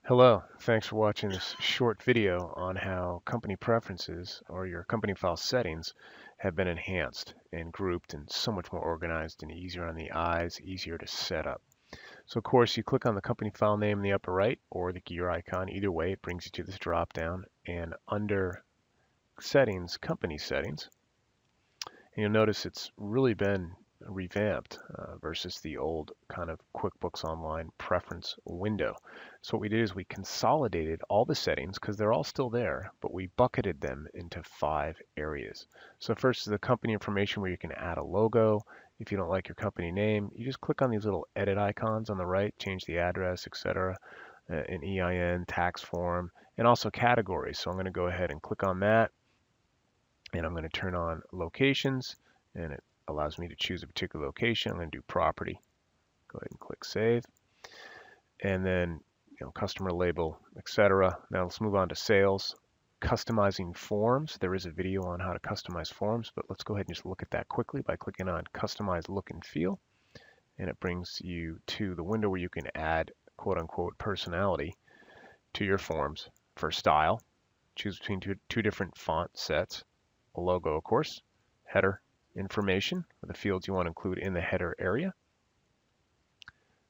Hello, thanks for watching this short video on how company preferences or your company file settings have been enhanced and grouped and so much more organized and easier on the eyes, easier to set up. So of course you click on the company file name in the upper right or the gear icon. Either way, it brings you to this drop down, and under settings, company settings, and you'll notice it's really been revamped versus the old kind of QuickBooks Online preference window. So what we did is we consolidated all the settings because they're all still there, but we bucketed them into 5 areas. So first is the company information where you can add a logo. If you don't like your company name, you just click on these little edit icons on the right, change the address, etc., an EIN, tax form, and also categories. So I'm going to go ahead and click on that, and I'm going to turn on locations, and it allows me to choose a particular location. I'm going to do property. Go ahead and click save, and then customer label, etc. Now let's move on to sales. Customizing forms. There is a video on how to customize forms, but let's go ahead and just look at that quickly by clicking on customize look and feel, and it brings you to the window where you can add quote unquote personality to your forms. For style, choose between two different font sets, a logo of course, header information, or the fields you want to include in the header area,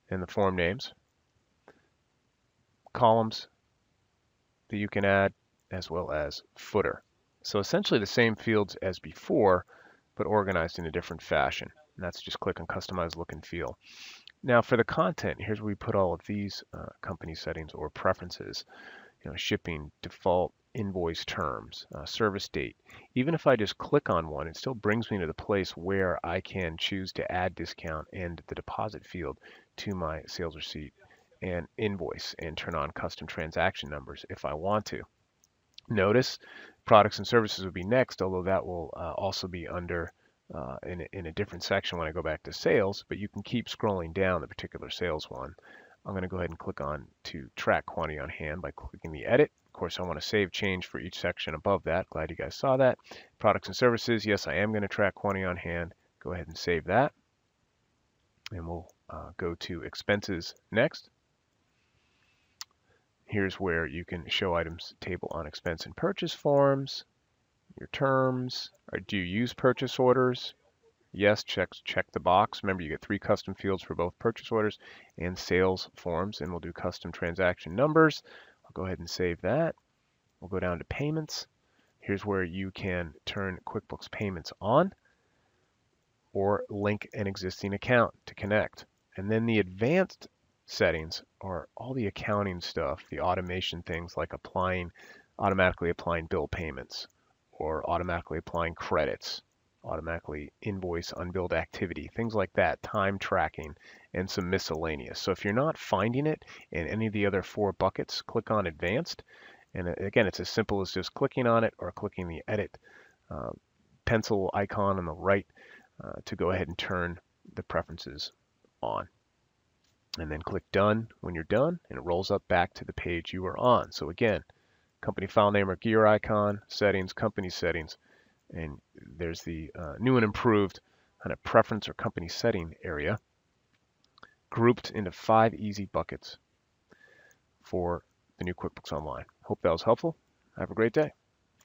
and the form names, columns that you can add, as well as footer. So essentially the same fields as before, but organized in a different fashion. And that's just click on customize look and feel. Now for the content, here's where we put all of these company settings or preferences. Shipping, default, invoice terms, service date. Even if I just click on one, it still brings me to the place where I can choose to add discount and the deposit field to my sales receipt and invoice, and turn on custom transaction numbers if I want to. Notice products and services would be next, although that will also be under in a different section when I go back to sales, but you can keep scrolling down the particular sales one. I'm going to go ahead and click on to track quantity on hand by clicking the edit. Of course, I want to save change for each section above that. Glad you guys saw that. Products and services, yes, I am going to track quantity on hand. Go ahead and save that. And we'll go to expenses next. Here's where you can show items table on expense and purchase forms, your terms, or do you use purchase orders? Yes, check the box. Remember, you get 3 custom fields for both purchase orders and sales forms, and we'll do custom transaction numbers. I'll go ahead and save that. We'll go down to payments. Here's where you can turn QuickBooks payments on or link an existing account to connect. And then the advanced settings are all the accounting stuff, the automation things like automatically applying bill payments or automatically applying credits, automatically invoice unbilled activity, things like that, time tracking, and some miscellaneous. So if you're not finding it in any of the other 4 buckets, click on advanced. And again, it's as simple as just clicking on it or clicking the edit pencil icon on the right to go ahead and turn the preferences on. And then click done when you're done, and it rolls up back to the page you were on. So again, company file name or gear icon, settings, company settings, and there's the new and improved kind of preference or company setting area grouped into 5 easy buckets for the new QuickBooks Online. Hope that was helpful. Have a great day.